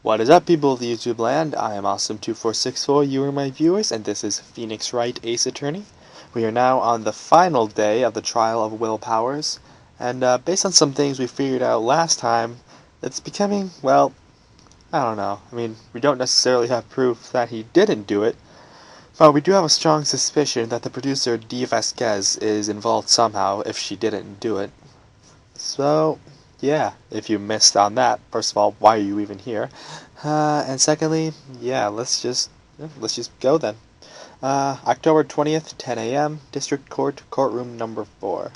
What is up, people of the YouTube land? I am Awesome2464, you are my viewers, and this is Phoenix Wright, Ace Attorney. We are now on the final day of the trial of Will Powers, and based on some things we figured out last time, it's becoming, well, I don't know. I mean, we don't necessarily have proof that he didn't do it, but we do have a strong suspicion that the producer Dee Vasquez is involved somehow if she didn't do it. So, yeah, if you missed on that, first of all, why are you even here? And secondly, yeah, let's just go then. October 20th, 10 a.m., District Court, Courtroom number 4.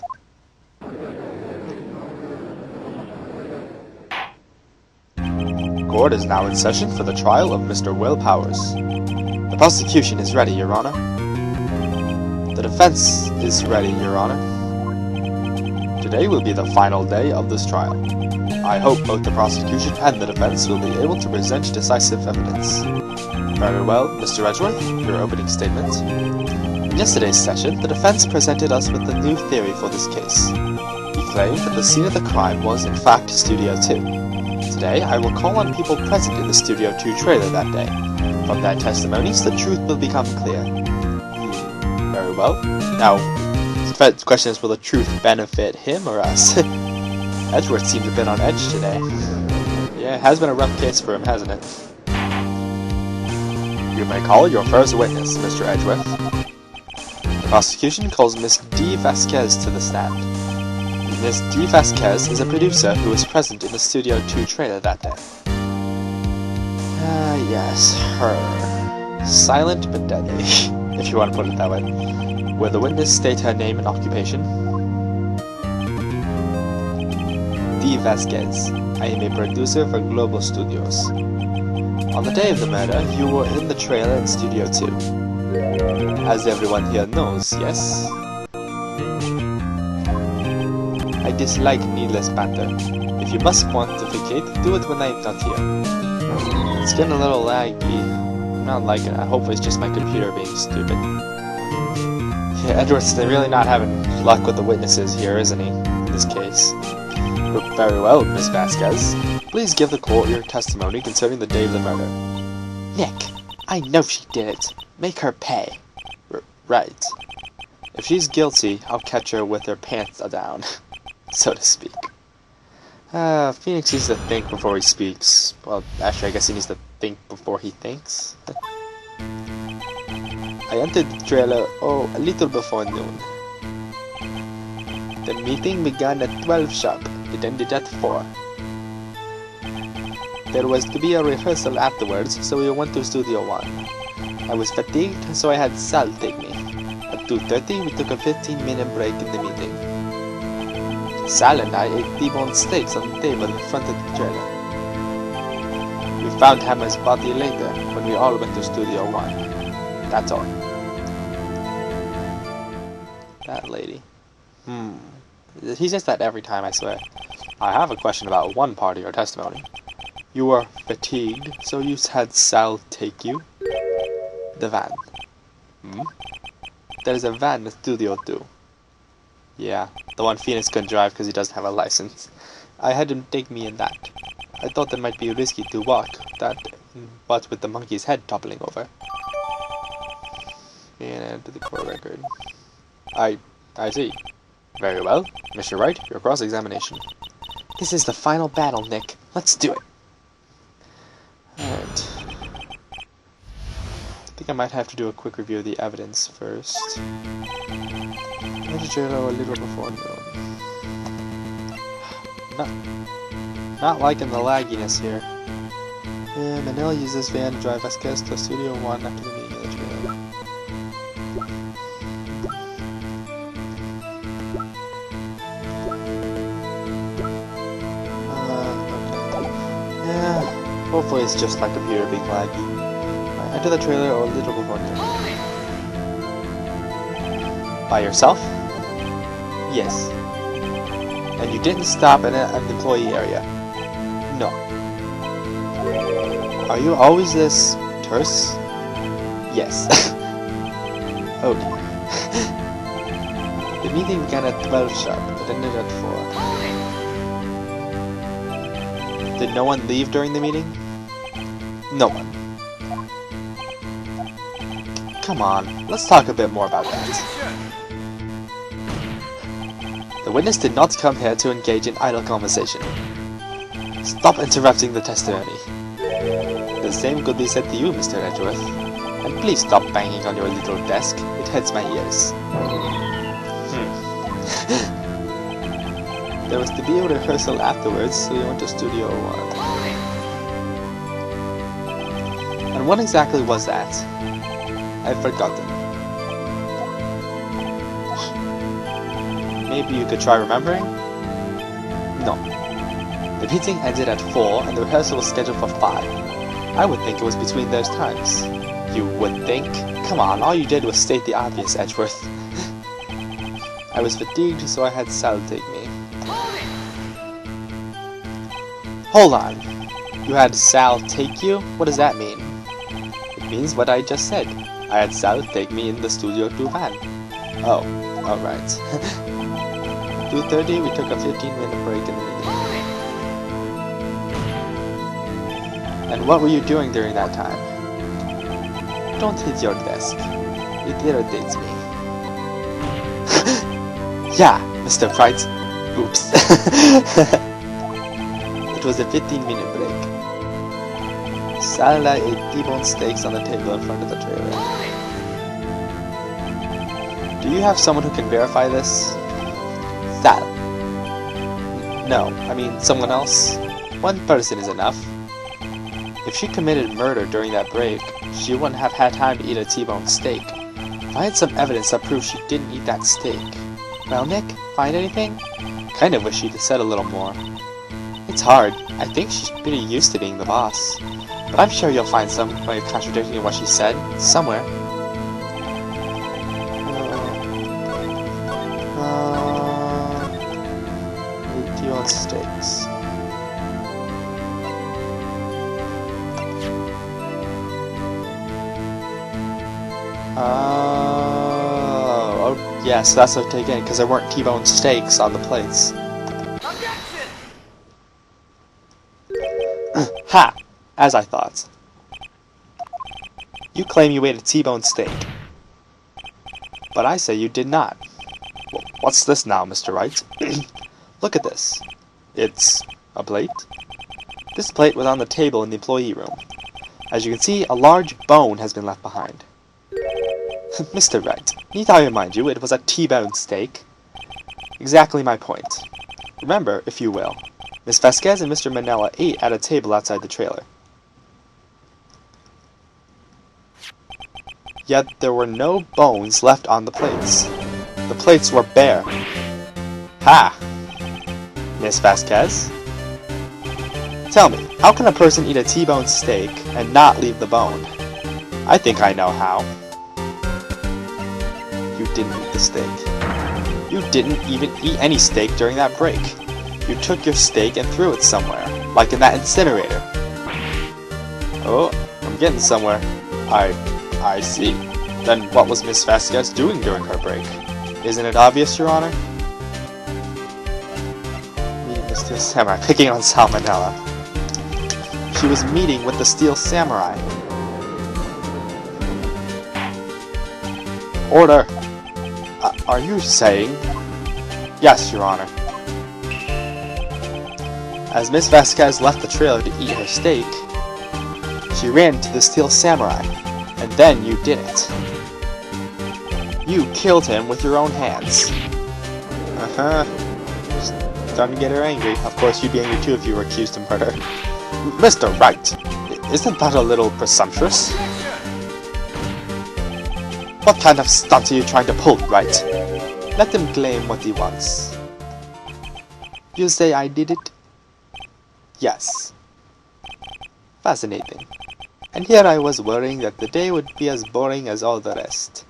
Court is now in session for the trial of Mr. Will Powers. The prosecution is ready, Your Honor. The defense is ready, Your Honor. Today will be the final day of this trial. I hope both the prosecution and the defense will be able to present decisive evidence. Very well, Mr. Edgeworth, your opening statement. In yesterday's session, the defense presented us with a new theory for this case. He claimed that the scene of the crime was, in fact, Studio 2. Today, I will call on people present in the Studio 2 trailer that day. From their testimonies, the truth will become clear. Very well. Now, the question is, will the truth benefit him or us? Edgeworth seems a bit on edge today. Yeah, it has been a rough case for him, hasn't it? You may call your first witness, Mr. Edgeworth. The prosecution calls Miss Dee Vasquez to the stand. Miss Dee Vasquez is a producer who was present in the Studio 2 trailer that day. Yes, her. Silent but deadly, if you want to put it that way. Will the witness state her name and occupation? Dee Vasquez. I am a producer for Global Studios. On the day of the murder, you were in the trailer in Studio 2. As everyone here knows, yes? I dislike needless banter. If you must pontificate, do it when I'm not here. It's getting a little laggy. I'm not liking it. Hopefully it's just my computer being stupid. Yeah, Edward's really not having luck with the witnesses here, isn't he, in this case? But very well, Miss Vasquez. Please give the court your testimony concerning the day of the murder. Nick, I know she did it. Make her pay. Right. If she's guilty, I'll catch her with her pants down, so to speak. Phoenix needs to think before he speaks. Well, actually, I guess he needs to think before he thinks. I entered the trailer, a little before noon. The meeting began at 12 sharp. It ended at 4. There was to be a rehearsal afterwards, so we went to Studio 1. I was fatigued, so I had Sal take me. At 2:30, we took a 15-minute break in the meeting. Sal and I ate T-bone steaks on the table in front of the trailer. We found Hammer's body later, when we all went to Studio 1. That's all. That lady. He says that every time, I swear. I have a question about one part of your testimony. You were fatigued, so you had Sal take you? The van. There's a van in Studio 2. Yeah, the one Phoenix couldn't drive because he doesn't have a license. I had him take me in that. I thought it might be risky to walk that, but with the monkey's head toppling over. And add to the court record. I see. Very well. Mr. Wright, your cross-examination. This is the final battle, Nick. Let's do it. Alright. I think I might have to do a quick review of the evidence first. A little before noon. Not liking the lagginess here. Manila uses this van to drive Vasquez to Studio 1 after the meeting of the trailer. Okay. Yeah, hopefully it's just my computer being laggy. I enter the trailer a little before noon. By yourself? Yes. And you didn't stop at an employee area? No. Are you always this terse? Yes. Oh dear. The meeting began at 12 sharp, but ended at 4. Did no one leave during the meeting? No one. Come on, let's talk a bit more about that. The witness did not come here to engage in idle conversation. Stop interrupting the testimony. The same could be said to you, Mr. Edgeworth. And please stop banging on your little desk. It hurts my ears. There was to be a rehearsal afterwards, so we went to Studio 1. And what exactly was that? I've forgotten. Maybe you could try remembering? No. The meeting ended at 4 and the rehearsal was scheduled for 5. I would think it was between those times. You would think? Come on, all you did was state the obvious, Edgeworth. I was fatigued, so I had Sal take me. Hold on. You had Sal take you? What does that mean? It means what I just said. I had Sal take me in the Studio 2 van. Oh, alright. 2:30, we took a 15-minute break in the meeting. And what were you doing during that time? Don't hit your desk. It irritates me. Yeah, Mr. Wright. Oops. It was a 15-minute break. Sal ate T-bone steaks on the table in front of the trailer. Do you have someone who can verify this? Sal. No, I mean someone else. One person is enough. If she committed murder during that break, she wouldn't have had time to eat a T-bone steak. I had some evidence that proves she didn't eat that steak. Well, Nick, find anything? Kind of wish she'd said a little more. It's hard. I think she's pretty used to being the boss. But I'm sure you'll find some way of contradicting what she said, somewhere. T-bone steaks. Oh, yes, that's what I take in, because there weren't T-bone steaks on the plates. Ha! As I thought. You claim you ate a T-bone steak. But I say you did not. Well, what's this now, Mr. Wright? Look at this. It's a plate? This plate was on the table in the employee room. As you can see, a large bone has been left behind. Mr. Wright, need I remind you, it was a T-bone steak? Exactly my point. Remember, if you will, Miss Vasquez and Mr. Manella ate at a table outside the trailer. Yet there were no bones left on the plates. The plates were bare. Ha! Miss Vasquez? Tell me, how can a person eat a T-bone steak and not leave the bone? I think I know how. You didn't eat the steak. You didn't even eat any steak during that break. You took your steak and threw it somewhere, like in that incinerator. Oh, I'm getting somewhere. I see. Then what was Miss Vasquez doing during her break? Isn't it obvious, Your Honor? Me and the Steel Samurai picking on Salmonella. She was meeting with the Steel Samurai. Order! Are you saying? Yes, Your Honor. As Miss Vasquez left the trailer to eat her steak, she ran to the Steel Samurai, and then you did it. You killed him with your own hands. Starting to get her angry. Of course, you'd be angry too if you were accused of murder. Mr. Wright, isn't that a little presumptuous? What kind of stunt are you trying to pull, Wright? Let him claim what he wants. You say I did it? Yes. Fascinating. And here I was worrying that the day would be as boring as all the rest.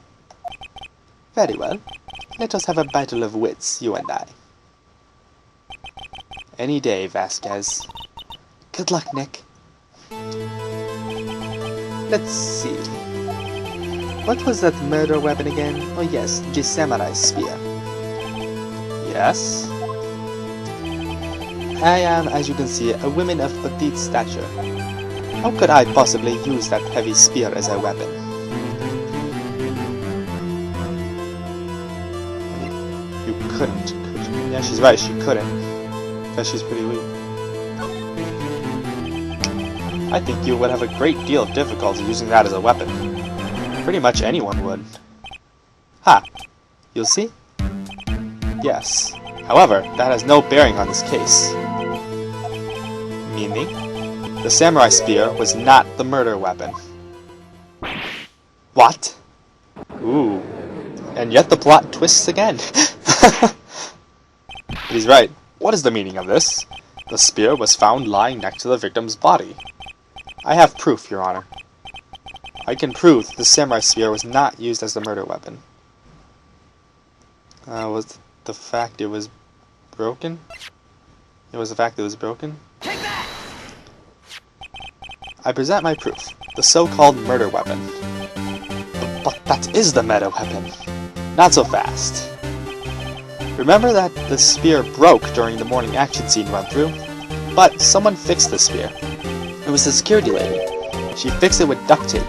Very well. Let us have a battle of wits, you and I. Any day, Vasquez. Good luck, Nick. Let's see. What was that murder weapon again? Oh yes, the samurai spear. Yes? I am, as you can see, a woman of petite stature. How could I possibly use that heavy spear as a weapon? You couldn't, could you? Yeah, she's right, she couldn't. Because she's pretty weak. I think you would have a great deal of difficulty using that as a weapon. Pretty much anyone would. Ha! You'll see? Yes. However, that has no bearing on this case. Meaning? The samurai spear was not the murder weapon. What? Ooh. And yet the plot twists again. He's right. What is the meaning of this? The spear was found lying next to the victim's body. I have proof, Your Honor. I can prove that the samurai spear was not used as the murder weapon. Was the fact it was broken? It was the fact it was broken? Take that! I present my proof. The so-called murder weapon. But that is the murder weapon. Not so fast. Remember that the spear broke during the morning action scene run-through? But someone fixed the spear. It was the security lady. She fixed it with duct tape.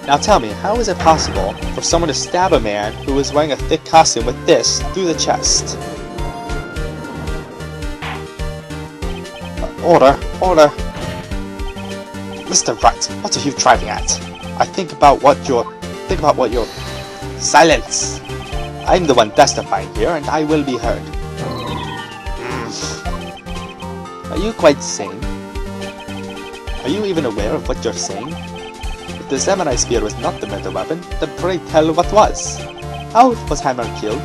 Now tell me, how is it possible for someone to stab a man who was wearing a thick costume with this through the chest? Order! Order! Mr. Wright, what are you driving at? Think about what you're... Silence! I'm the one testifying here, and I will be heard. Are you quite sane? Are you even aware of what you're saying? If the samurai spear was not the murder weapon, then pray tell what was. How was Hammer killed?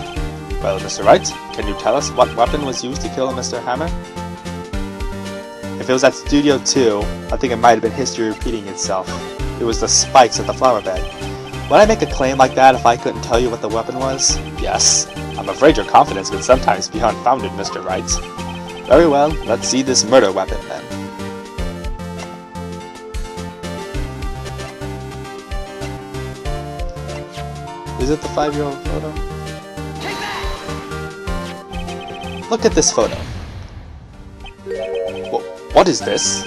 Well, Mr. Wright, can you tell us what weapon was used to kill Mr. Hammer? If it was at Studio 2, I think it might have been history repeating itself. It was the spikes at the flower bed. Would I make a claim like that if I couldn't tell you what the weapon was? Yes. I'm afraid your confidence can sometimes be unfounded, Mr. Wright. Very well, let's see this murder weapon then. Is it the 5-year-old photo? Take that! Look at this photo. What is this?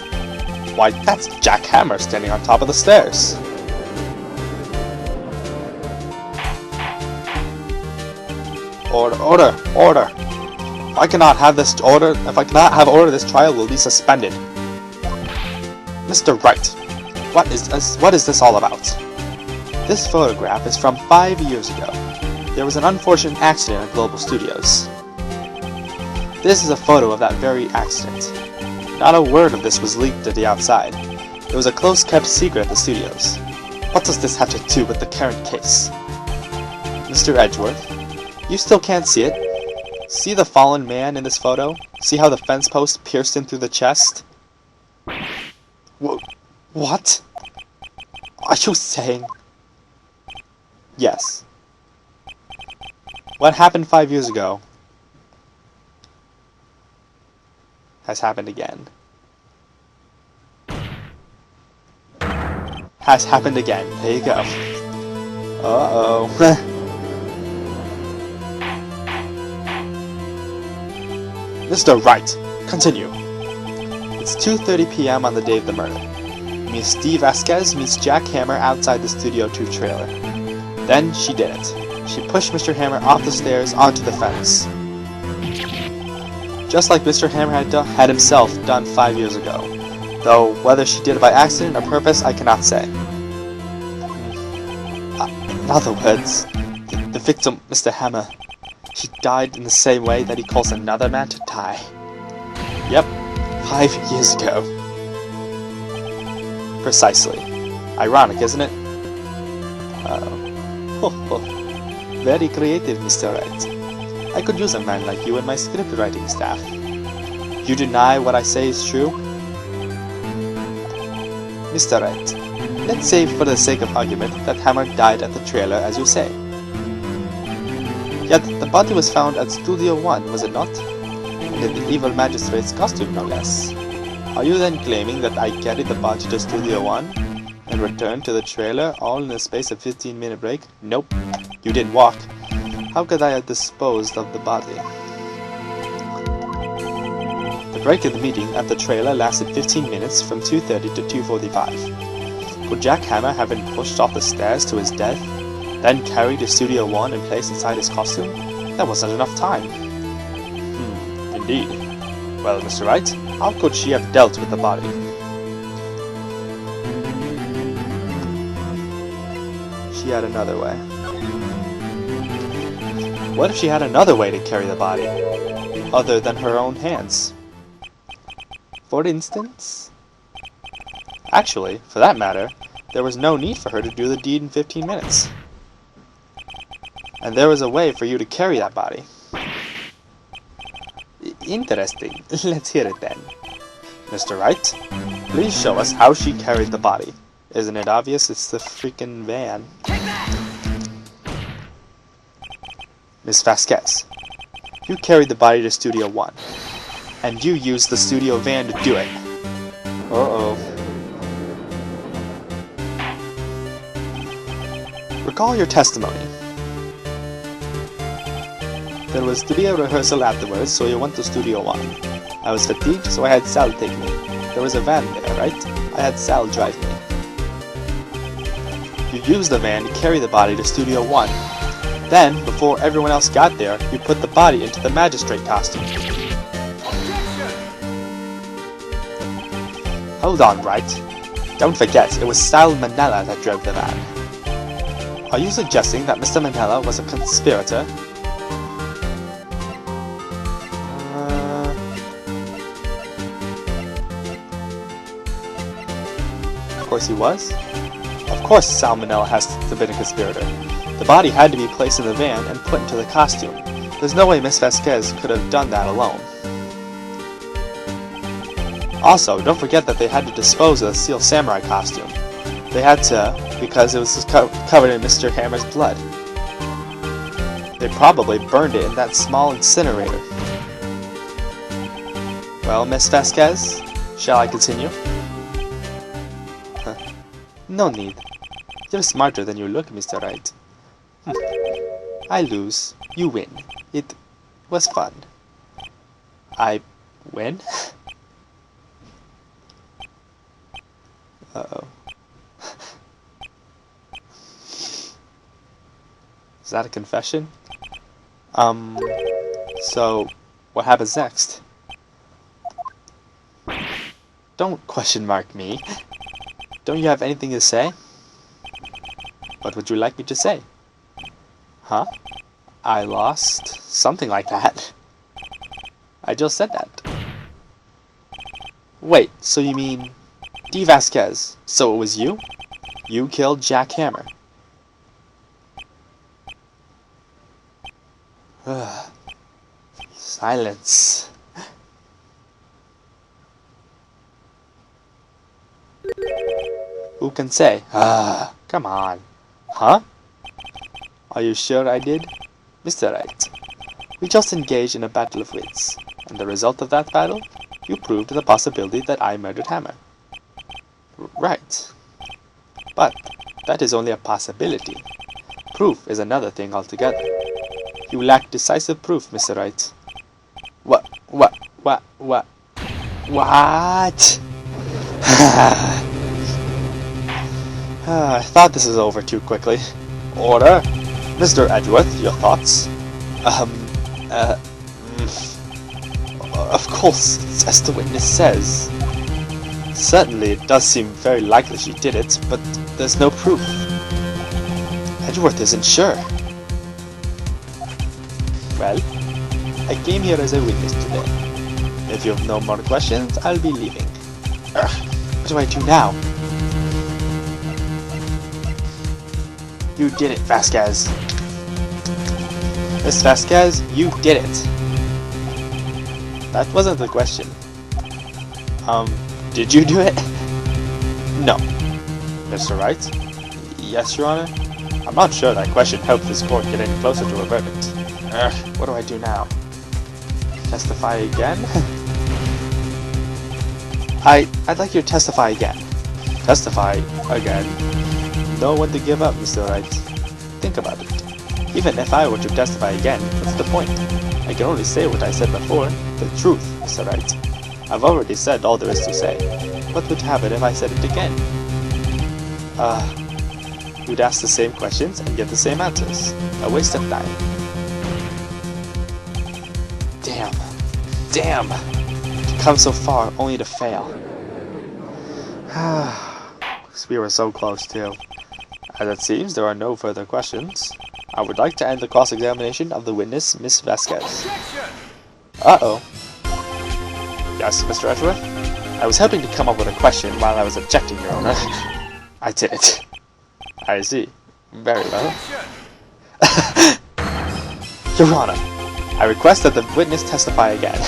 Why, that's Jack Hammer standing on top of the stairs. Order! If I cannot have order, this trial will be suspended. Mr. Wright, what is this all about? This photograph is from 5 years ago. There was an unfortunate accident at Global Studios. This is a photo of that very accident. Not a word of this was leaked to the outside. It was a close-kept secret at the studios. What does this have to do with the current case? Mr. Edgeworth, you still can't see it? See the fallen man in this photo? See how the fence post pierced him through the chest? What? Are you saying? Yes. What happened 5 years ago has happened again. Has happened again. There you go. Uh-oh. Mr. Wright, continue. It's 2:30 p.m. on the day of the murder. Miss Steve Vasquez meets Jack Hammer outside the Studio 2 trailer. Then she did it. She pushed Mr. Hammer off the stairs onto the fence. Just like Mr. Hammer had himself done 5 years ago. Though whether she did it by accident or purpose, I cannot say. In other words, the victim, Mr. Hammer, he died in the same way that he caused another man to die. Yep, 5 years ago. Precisely. Ironic, isn't it? Very creative, Mr. Wright. I could use a man like you in my script writing staff. You deny what I say is true? Mr. Wright, let's say for the sake of argument that Hammer died at the trailer as you say. Yet the body was found at Studio 1, was it not? And in the evil magistrate's costume, no less. Are you then claiming that I carried the body to Studio 1 and returned to the trailer all in the space of 15-minute break? Nope. You didn't walk. How could I have disposed of the body? The The break in the meeting at the trailer lasted 15 minutes from 2:30 to 2:45. Would Jack Hammer have been pushed off the stairs to his death, then carried to Studio One and placed inside his costume? That wasn't enough time. Indeed. Well, Mr. Wright, how could she have dealt with the body? She had another way. What if she had another way to carry the body, other than her own hands? For instance? Actually, for that matter, there was no need for her to do the deed in 15 minutes. And there was a way for you to carry that body. Interesting. Let's hear it then. Mr. Wright, please show us how she carried the body. Isn't it obvious it's the freaking van? Miss Vasquez, you carried the body to Studio One, and you used the studio van to do it. Uh-oh. Recall your testimony. There was to be a rehearsal afterwards, so you went to Studio One. I was fatigued, so I had Sal take me. There was a van there, right? I had Sal drive me. You used the van to carry the body to Studio One. Then, before everyone else got there, you put the body into the magistrate costume. Hold on, Wright. Don't forget, it was Sal Manella that drove the van. Are you suggesting that Mr. Manella was a conspirator? Of course he was. Of course Sal Manella has to have been a conspirator. The body had to be placed in the van and put into the costume. There's no way Miss Vasquez could have done that alone. Also, don't forget that they had to dispose of the Steel Samurai costume. They had to, because it was covered in Mr. Hammer's blood. They probably burned it in that small incinerator. Well, Miss Vasquez, shall I continue? No need. You're smarter than you look, Mr. Wright. I lose. You win. It was fun. I win? Uh-oh. Is that a confession? So, what happens next? Don't question mark me. Don't you have anything to say? What would you like me to say? Huh? I lost? Something like that. I just said that. Wait, so you mean D. Vasquez? So it was you? You killed Jack Hammer. Silence. Who can say? Come on. Huh? Are you sure I did? Mr. Wright, we just engaged in a battle of wits, and the result of that battle, you proved the possibility that I murdered Hammer. Right. But that is only a possibility. Proof is another thing altogether. You lack decisive proof, Mr. Wright. What? I thought this was over too quickly. Order! Mr. Edgeworth, your thoughts? Of course, it's as the witness says. Certainly, it does seem very likely she did it, but there's no proof. Edgeworth isn't sure. Well, I came here as a witness today. If you have no more questions, I'll be leaving. What do I do now? You did it, Vasquez. Miss Vasquez, you did it. That wasn't the question. Did you do it? No. Mr. Wright? Yes, Your Honor? I'm not sure that question helped this court get any closer to a verdict. What do I do now? Testify again? I'd like you to testify again. Testify again? Know when to give up, Mr. Wright. Think about it. Even if I were to testify again, what's the point? I can only say what I said before, the truth, Mr. Wright. I've already said all there is to say. What would happen if I said it again? You'd ask the same questions and get the same answers. A waste of time. Damn! To come so far, only to fail. We were so close too. As it seems, there are no further questions. I would like to end the cross-examination of the witness, Miss Vasquez. Uh-oh. Yes, Mr. Edgeworth? I was hoping to come up with a question while I was objecting, Your Honor. I did it. I see. Very well. Your Honor, I request that the witness testify again.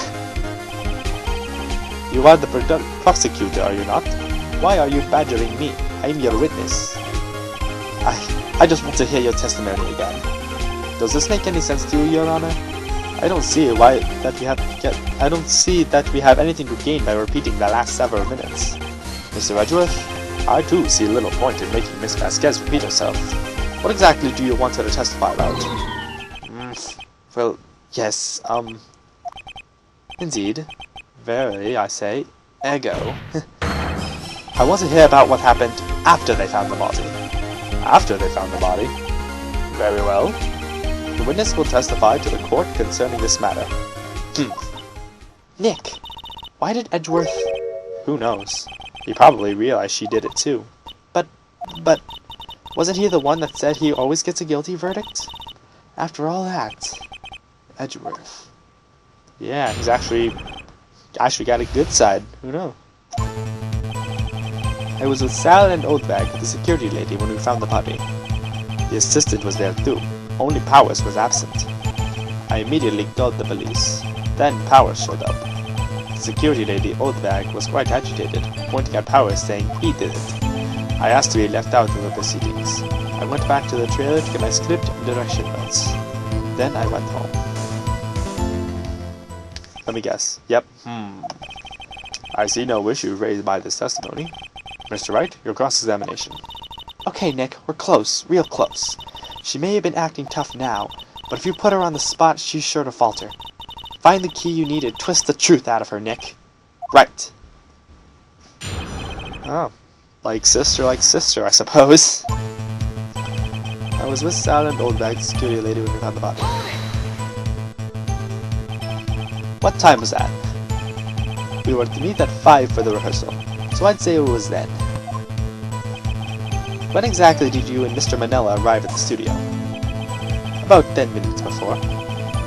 You are the prosecutor, are you not? Why are you badgering me? I am your witness. I just want to hear your testimony again. Does this make any sense to you, Your Honor? I don't see that we have anything to gain by repeating the last several minutes. Mr. Edgeworth, I too see little point in making Miss Vasquez repeat herself. What exactly do you want her to testify about? Well, yes, indeed. Verily, I say, ego. I want to hear about what happened after they found the body. After they found the body? Very well. The witness will testify to the court concerning this matter. Nick! Why did Edgeworth... Who knows? He probably realized she did it too. But... wasn't he the one that said he always gets a guilty verdict? After all that... Edgeworth... Yeah, he's actually got a good side. Who knows? I was with Sal and Oldbag, the security lady, when we found the body. The assistant was there too. Only Powers was absent. I immediately called the police. Then Powers showed up. The security lady, Oldbag, was quite agitated, pointing at Powers saying he did it. I asked to be left out of the proceedings. I went back to the trailer to get my script and direction notes. Then I went home. Let me guess. Yep. I see no issue raised by this testimony. Mr. Wright, your cross-examination. Okay, Nick, we're close. Real close. She may have been acting tough now, but if you put her on the spot, she's sure to falter. Find the key you need and twist the truth out of her, Nick. Right. Oh. Like sister, I suppose. I was with Sal and Oldbag, the security lady, when we found the body. What time was that? We were to meet at 5 for the rehearsal, so I'd say it was then. When exactly did you and Mr. Manella arrive at the studio? About 10 minutes before.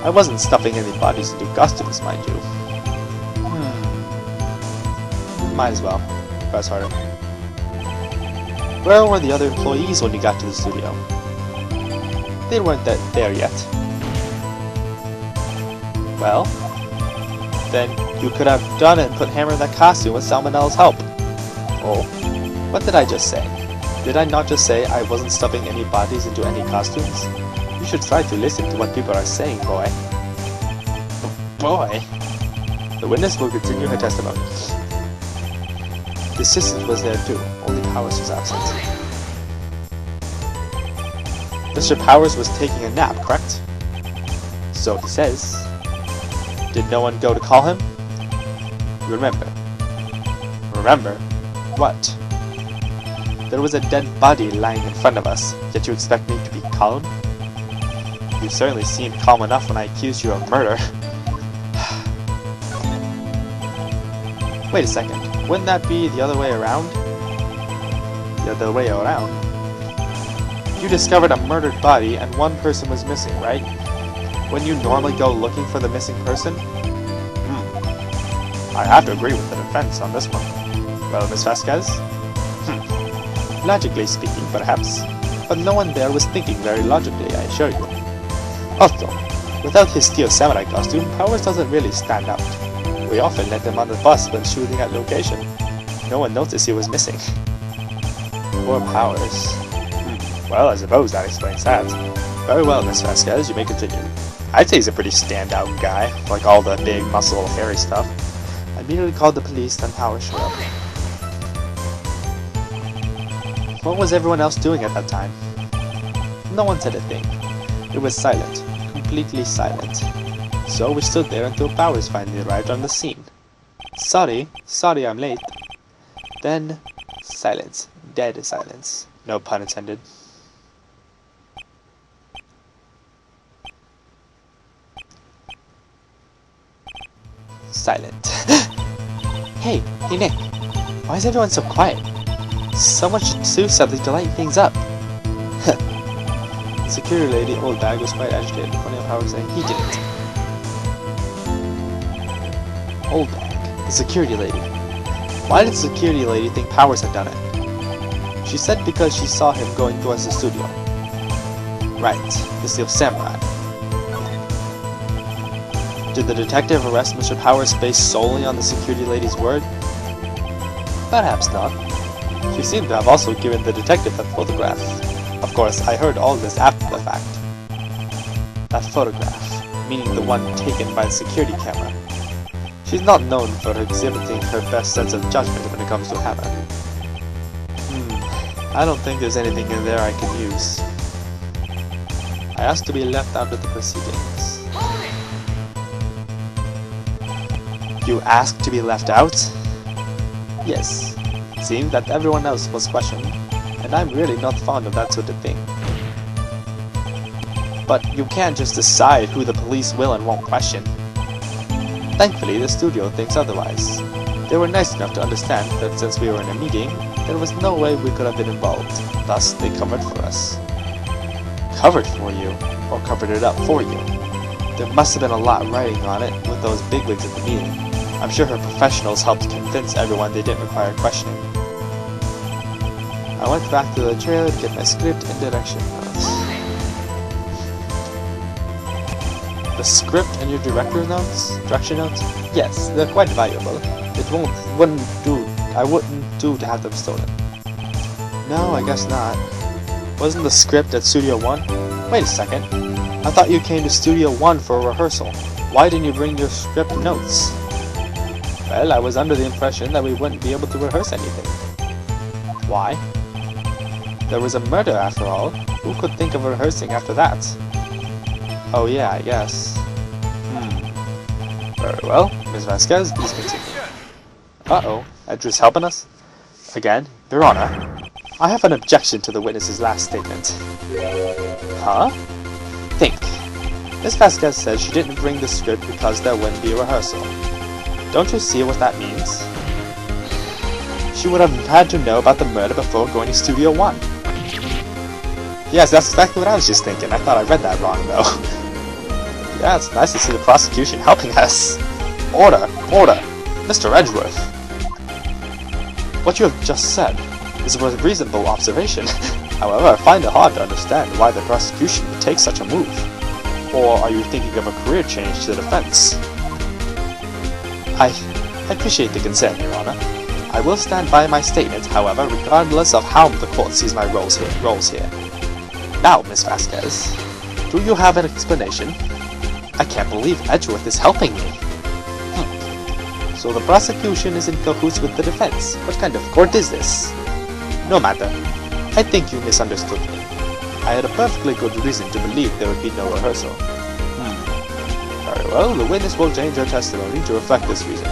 I wasn't stuffing any bodies into costumes, mind you. Might as well. Press harder. Where were the other employees when you got to the studio? They weren't there yet. Well, then you could have done it and put Hammer in that costume with Salmonella's help. Oh, what did I just say? Did I not just say I wasn't stuffing any bodies into any costumes? You should try to listen to what people are saying, boy. Boy? The witness will continue her testimony. The assistant was there too, only Powers was absent. Mr. Powers was taking a nap, correct? So he says. Did no one go to call him? Remember. Remember? What? There was a dead body lying in front of us, yet you expect me to be calm? You certainly seemed calm enough when I accused you of murder. Wait a second, wouldn't that be the other way around? The other way around? You discovered a murdered body and one person was missing, right? Wouldn't you normally go looking for the missing person? I have to agree with the defense on this one. Well, Miss Vasquez? Logically speaking, perhaps. But no one there was thinking very logically, I assure you. Also, without his steel samurai costume, Powers doesn't really stand out. We often let him on the bus when shooting at location. No one noticed he was missing. Poor Powers. Well, I suppose that explains that. Very well, Miss Vasquez, you may continue. I'd say he's a pretty standout guy, like all the big, muscle, hairy stuff. I immediately called the police, then Powers showed up. What was everyone else doing at that time? No one said a thing. It was silent, completely silent. So we stood there until Powers finally arrived on the scene. sorry I'm late. Then, silence. Dead silence. No pun intended. Silent. Hey Nick. Why is everyone so quiet? Someone should do something to lighten things up. The security lady, old bag, was quite agitated, pointing out Howard saying he didn't. Old bag, the security lady. Why did the security lady think Powers had done it? She said because she saw him going towards the studio. Right, the Steel Samurai. Did the detective arrest Mr. Powers based solely on the security lady's word? Perhaps not. She seemed to have also given the detective that photograph. Of course, I heard all this after the fact. That photograph, meaning the one taken by the security camera. She's not known for exhibiting her best sense of judgment when it comes to Hammer. I don't think there's anything in there I can use. I asked to be left out of the proceedings. You asked to be left out? Yes. It seemed that everyone else was questioned, and I'm really not fond of that sort of thing. But you can't just decide who the police will and won't question. Thankfully, the studio thinks otherwise. They were nice enough to understand that since we were in a meeting, there was no way we could have been involved. Thus, they covered for us. Covered for you? Or covered it up for you? There must have been a lot writing on it with those bigwigs at the meeting. I'm sure her professionals helped convince everyone they didn't require questioning. I went back to the trailer to get my script and direction notes. The script and your direction notes? Yes, they're quite valuable. I wouldn't do to have them stolen. No, I guess not. Wasn't the script at Studio 1? Wait a second. I thought you came to Studio 1 for a rehearsal. Why didn't you bring your script notes? Well, I was under the impression that we wouldn't be able to rehearse anything. Why? There was a murder after all. Who could think of rehearsing after that? Oh yeah, I guess. Very well, Ms. Vasquez, please continue. Uh-oh, Edgar's helping us? Again? Your Honor, I have an objection to the witness's last statement. Huh? Think. Ms. Vasquez says she didn't bring the script because there wouldn't be a rehearsal. Don't you see what that means? She would have had to know about the murder before going to Studio 1. Yes, that's exactly what I was just thinking. I thought I read that wrong, though. Yeah, it's nice to see the prosecution helping us. Order! Order! Mr. Edgeworth! What you have just said is a reasonable observation. However, I find it hard to understand why the prosecution would take such a move. Or are you thinking of a career change to the defense? I appreciate the concern, Your Honor. I will stand by my statement, however, regardless of how the court sees my roles here. Now, Miss Vasquez, do you have an explanation? I can't believe Edgeworth is helping me. So the prosecution is in cahoots with the defense. What kind of court is this? No matter. I think you misunderstood me. I had a perfectly good reason to believe there would be no rehearsal. Very well, the witness will change her testimony to reflect this reason.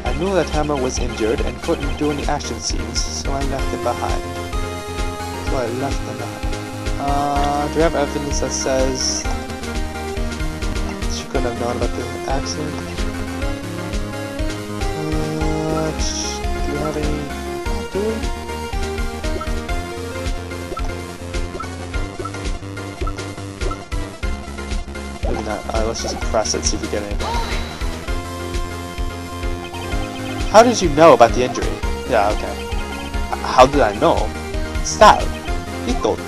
I knew that Hammer was injured and couldn't do any action scenes, so I left him behind. Do you have evidence that says she couldn't have known about the accident? Do you have any? Do we? Maybe not. Let's just press it, see if we get anything. How did you know about the injury? Yeah, okay. How did I know? Sal. He told me.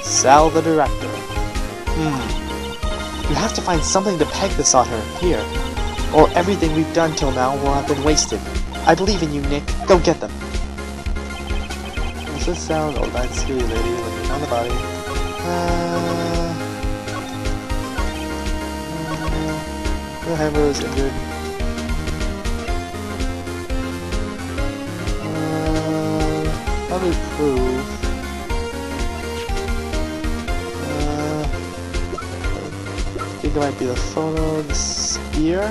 Sal the director. You have to find something to peg this on her here, or everything we've done till now will have been wasted. I believe in you, Nick. Go get them. Does this sound old man scary lady looking on the body? The hammer is injured. How do we prove? I think it might be the photo of the spear.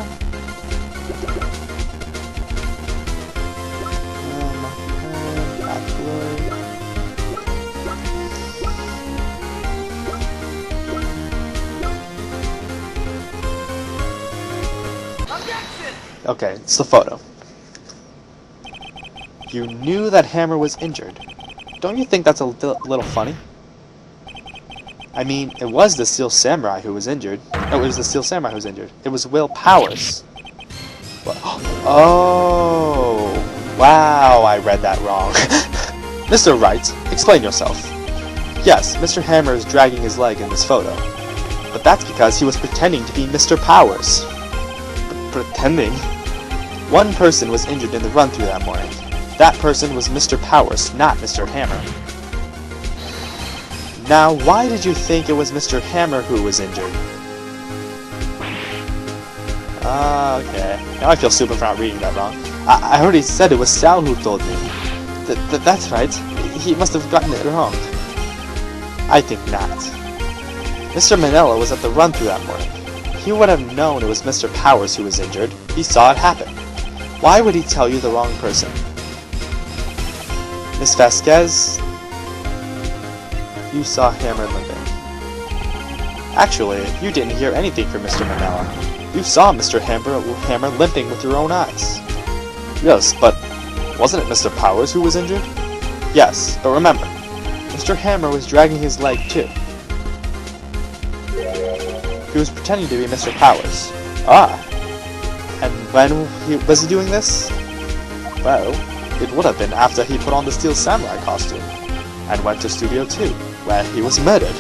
Okay, it's the photo. You knew that Hammer was injured. Don't you think that's a little funny? I mean, it was the Steel Samurai who was injured. No, it was the Steel Samurai who was injured. It was Will Powers. Oh, wow, I read that wrong. Mr. Wright, explain yourself. Yes, Mr. Hammer is dragging his leg in this photo. But that's because he was pretending to be Mr. Powers. Pretending? One person was injured in the run-through that morning. That person was Mr. Powers, not Mr. Hammer. Now, why did you think it was Mr. Hammer who was injured? Okay. Now I feel stupid for not reading that wrong. I already said it was Sal who told me. That's right. He must have gotten it wrong. I think not. Mr. Manella was at the run-through that morning. He would have known it was Mr. Powers who was injured. He saw it happen. Why would he tell you the wrong person? Miss Vasquez, you saw Hammer limping. Actually, you didn't hear anything from Mr. Manella. You saw Mr. Hammer limping with your own eyes. Yes, but wasn't it Mr. Powers who was injured? Yes, but remember, Mr. Hammer was dragging his leg too. He was pretending to be Mr. Powers. Ah, and when was he doing this? Well, it would have been after he put on the Steel Samurai costume and went to Studio 2, where he was murdered.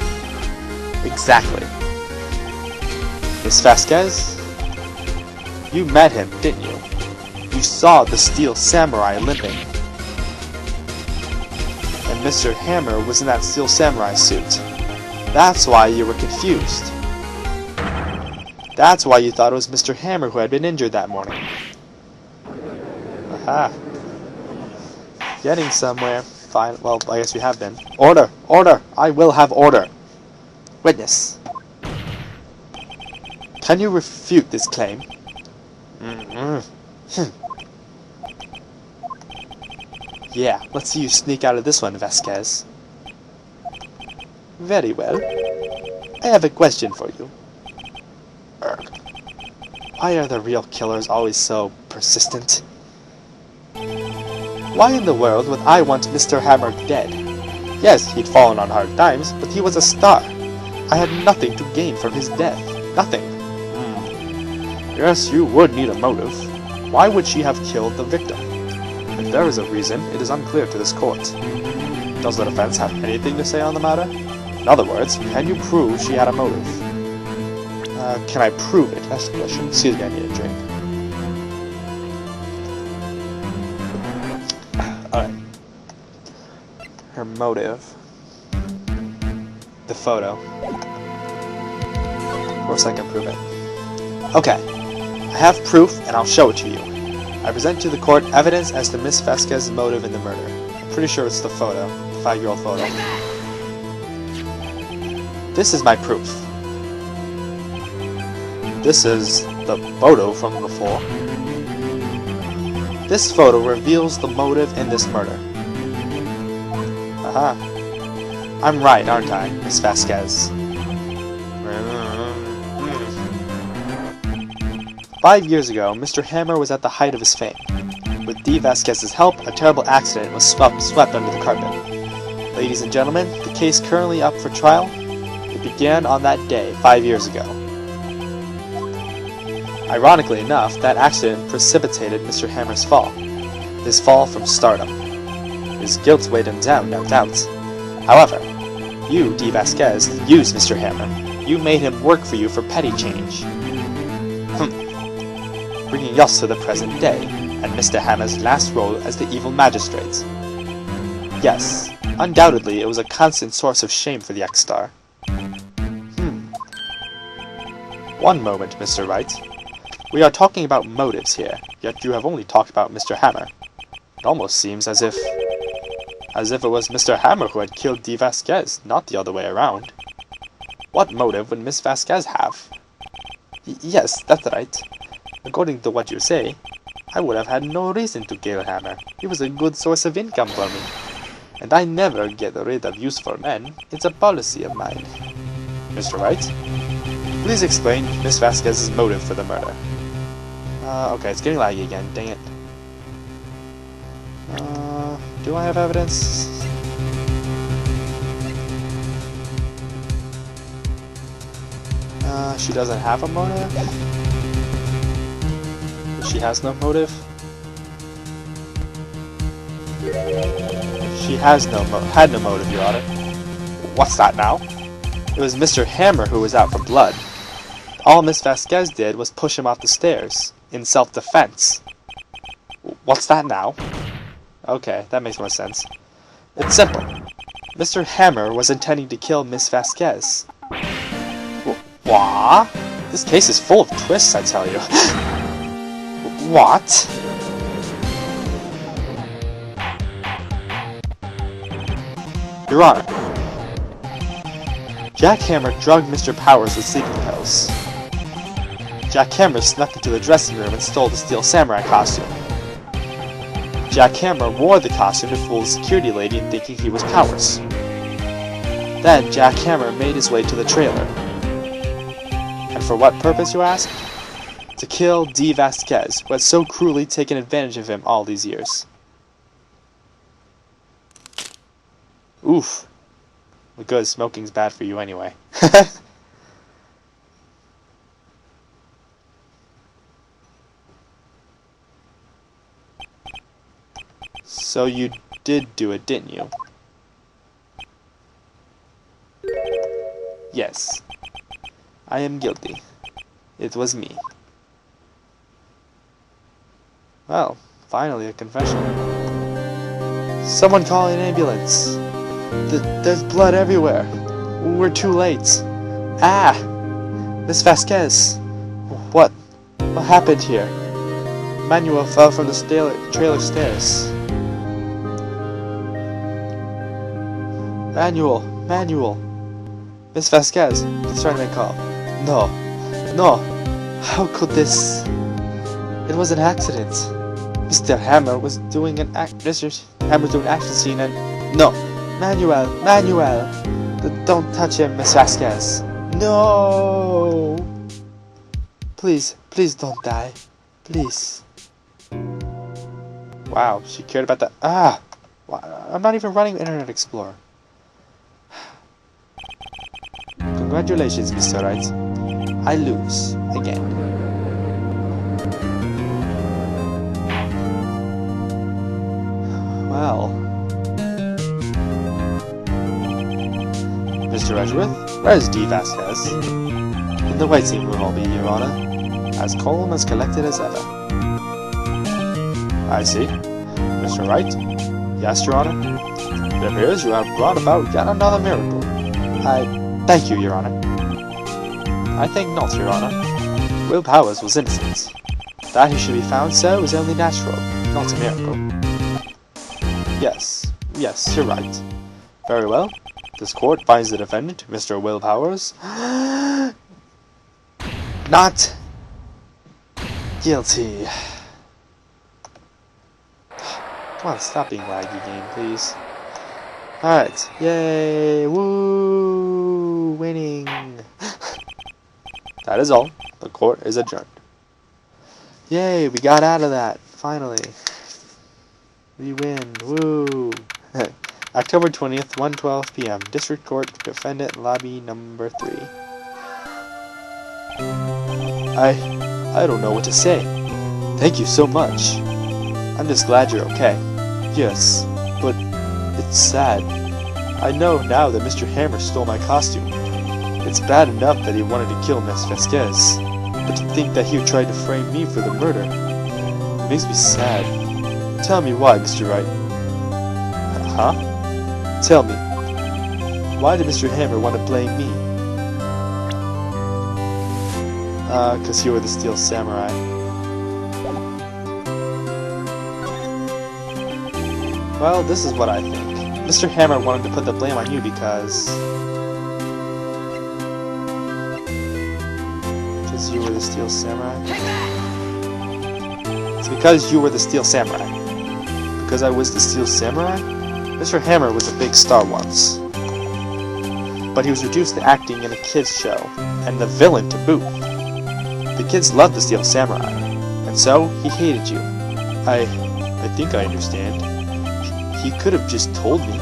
Exactly. Miss Vasquez, you met him, didn't you? You saw the Steel Samurai limping. And Mr. Hammer was in that Steel Samurai suit. That's why you were confused. That's why you thought it was Mr. Hammer who had been injured that morning. Aha. Getting somewhere. Fine. Well, I guess we have been. Order! Order! I will have order! Witness. Can you refute this claim? Yeah, let's see you sneak out of this one, Vasquez. Very well. I have a question for you. Why are the real killers always so persistent? Why in the world would I want Mr. Hammer dead? Yes, he'd fallen on hard times, but he was a star. I had nothing to gain from his death. Nothing. Yes, you would need a motive. Why would she have killed the victim? If there is a reason, it is unclear to this court. Does the defense have anything to say on the matter? In other words, can you prove she had a motive? Can I prove it? That's the question. Excuse me, I need a drink. Alright. Her motive. The photo. Of course I can prove it. Okay. I have proof, and I'll show it to you. I present to the court evidence as to Miss Vasquez's motive in the murder. I'm pretty sure it's the photo. The 5-year-old photo. This is my proof. This is the photo from before. This photo reveals the motive in this murder. Aha. I'm right, aren't I, Miss Vasquez? 5 years ago, Mr. Hammer was at the height of his fame. With D. Vasquez's help, a terrible accident was swept under the carpet. Ladies and gentlemen, the case currently up for trial, it began on that day 5 years ago. Ironically enough, that accident precipitated Mr. Hammer's fall. His fall from stardom. His guilt weighed him down, no doubt. However, you, D. Vasquez, used Mr. Hammer. You made him work for you for petty change. Bringing us to the present day, and Mr. Hammer's last role as the evil magistrate. Yes, undoubtedly it was a constant source of shame for the ex-star. One moment, Mr. Wright. We are talking about motives here, yet you have only talked about Mr. Hammer. It almost seems as if it was Mr. Hammer who had killed D. Vasquez, not the other way around. What motive would Miss Vasquez have? Yes, that's right. According to what you say, I would have had no reason to kill Hammer. He was a good source of income for me. And I never get rid of useful men. It's a policy of mine. Mr. Wright, please explain Miss Vasquez's motive for the murder. Okay, it's getting laggy again. Dang it. Do I have evidence? She doesn't have a motive? She has no motive? She had no motive, Your Honor. What's that now? It was Mr. Hammer who was out for blood. All Miss Vasquez did was push him off the stairs, in self-defense. What's that now? Okay, that makes more sense. It's simple. Mr. Hammer was intending to kill Miss Vasquez. What? This case is full of twists, I tell you. What? Your Honor, Jack Hammer drugged Mr. Powers with sleeping pills. Jack Hammer snuck into the dressing room and stole the Steel Samurai costume. Jack Hammer wore the costume to fool the security lady into thinking he was Powers. Then Jack Hammer made his way to the trailer. And for what purpose, you ask? To kill Dee Vasquez, who had so cruelly taken advantage of him all these years. Oof. Because smoking's bad for you anyway. So you did do it, didn't you? Yes. I am guilty. It was me. Well, finally a confession. Someone call an ambulance. There's blood everywhere. We're too late. Ah! Miss Vasquez. What happened here? Manuel fell from the trailer stairs. Manuel. Miss Vasquez, concerned call. No. How could this? It was an accident. Mr. Hammer was doing Mr. Hammer doing an action scene and no. Manuel. Don't touch him, Miss Vasquez. No. Please don't die. Please. Wow, she cared about that. I'm not even running Internet Explorer. Congratulations, Mr. Wright. I lose again. Well, Mr. Edgeworth, where's Dee Vasquez? In the waiting room, I'll be, Your Honor, as calm as collected as ever. I see. Mr. Wright? Yes, Your Honor? It appears you have brought about yet another miracle. Thank you, Your Honor. I think not, Your Honor. Will Powers was innocent. That he should be found so is only natural, not a miracle. Yes, you're right. Very well. This court finds the defendant, Mr. Will Powers, not guilty. Come on, stop being laggy, game, please. Alright, yay, woo, winning. That is all. The court is adjourned. Yay, we got out of that, finally. We win, woo. October 20th, 1:12 p.m. District Court, Defendant Lobby Number 3. I don't know what to say. Thank you so much. I'm just glad you're okay. Yes, but it's sad. I know now that Mr. Hammer stole my costume. It's bad enough that he wanted to kill Miss Vasquez, but to think that he tried to frame me for the murder, it makes me sad. Tell me why, Mr. Wright. Huh? Tell me, why did Mr. Hammer want to blame me? 'Cause you were the Steel Samurai. Well, this is what I think. Mr. Hammer wanted to put the blame on you because you were the Steel Samurai? It's because you were the Steel Samurai. Because I was the Steel Samurai? Mr. Hammer was a big star once. But he was reduced to acting in a kids show, and the villain to boot. The kids loved the Steel Samurai, and And so, he hated you. I think I understand. He could have just told me.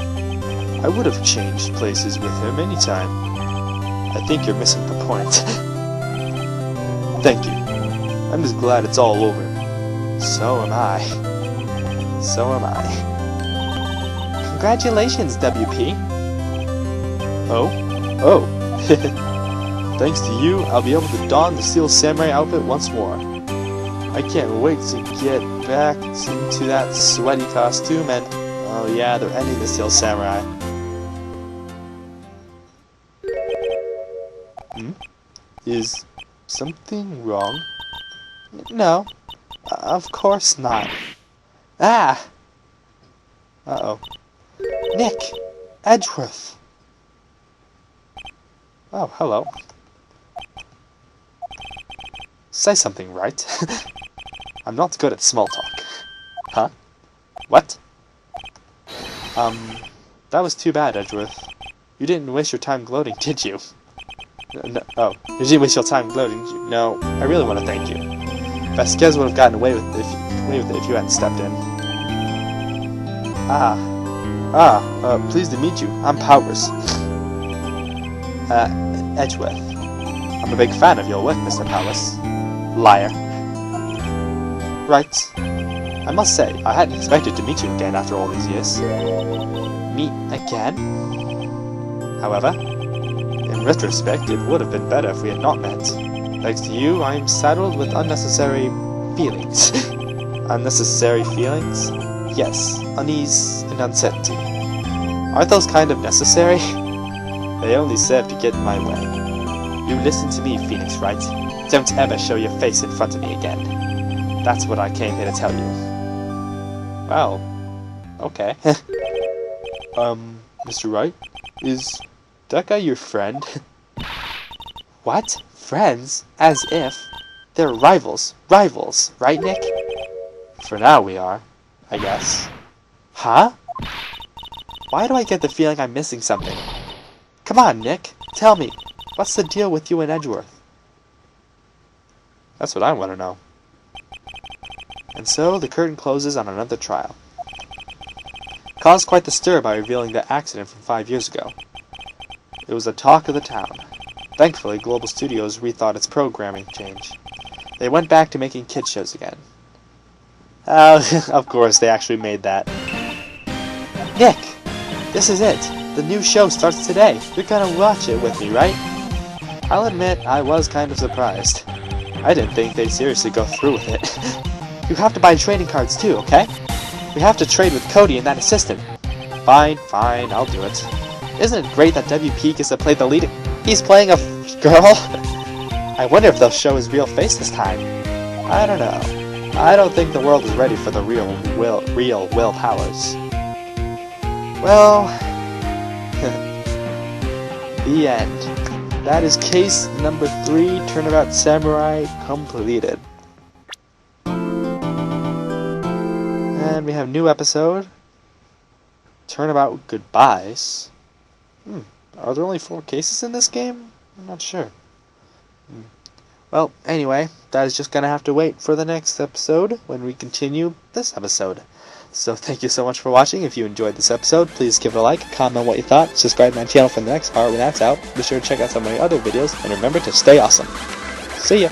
I would have changed places with him anytime. I think you're missing the point. Thank you. I'm just glad it's all over. So am I. So am I. Congratulations, WP. Oh? Oh. Thanks to you, I'll be able to don the Steel Samurai outfit once more. I can't wait to get back into that sweaty costume and... Oh yeah, they're ending the Steel Samurai. Is something wrong? No, of course not. Ah! Uh-oh. Nick! Edgeworth! Oh, hello. Say something, Wright. I'm not good at small talk. Huh? What? That was too bad, Edgeworth. You didn't waste your time gloating, did you? No, oh, you didn't waste your time gloating, did you? No, I really want to thank you. Vasquez would have gotten away with it if you hadn't stepped in. Pleased to meet you. I'm Powers. Edgeworth. I'm a big fan of your work, Mr. Powers. Liar. Right. I must say, I hadn't expected to meet you again after all these years. Meet again? However, in retrospect, it would have been better if we had not met. Thanks to you, I am saddled with unnecessary feelings. Unnecessary feelings? Yes, unease and uncertainty. Aren't those kind of necessary? They only serve to get in my way. You listen to me, Phoenix Wright. Don't ever show your face in front of me again. That's what I came here to tell you. Well, okay. Mr. Wright, is that guy your friend? What? Friends? As if. They're rivals. Rivals, right, Nick? For now we are, I guess. Huh? Why do I get the feeling I'm missing something? Come on, Nick. Tell me. What's the deal with you and Edgeworth? That's what I want to know. And so the curtain closes on another trial. Caused quite the stir by revealing the accident from 5 years ago. It was the talk of the town. Thankfully, Global Studios rethought its programming change. They went back to making kids shows again. Of course, they actually made that. Nick! This is it! The new show starts today! You're gonna watch it with me, right? I'll admit, I was kind of surprised. I didn't think they'd seriously go through with it. You have to buy trading cards too, okay? We have to trade with Cody and that assistant. Fine, I'll do it. Isn't it great that WP gets to play the lead? He's playing a girl? I wonder if they'll show his real face this time. I don't know. I don't think the world is ready for the real Will Powers. Well, the end. That is case number 3, Turnabout Samurai, completed. And we have new episode, Turnabout Goodbyes. Are there only 4 cases in this game? I'm not sure. Well, anyway, that is just gonna have to wait for the next episode when we continue this episode. So thank you so much for watching. If you enjoyed this episode, please give it a like, comment what you thought, subscribe to my channel for the next part when that's out. Be sure to check out some of my other videos, and remember to stay awesome. See ya!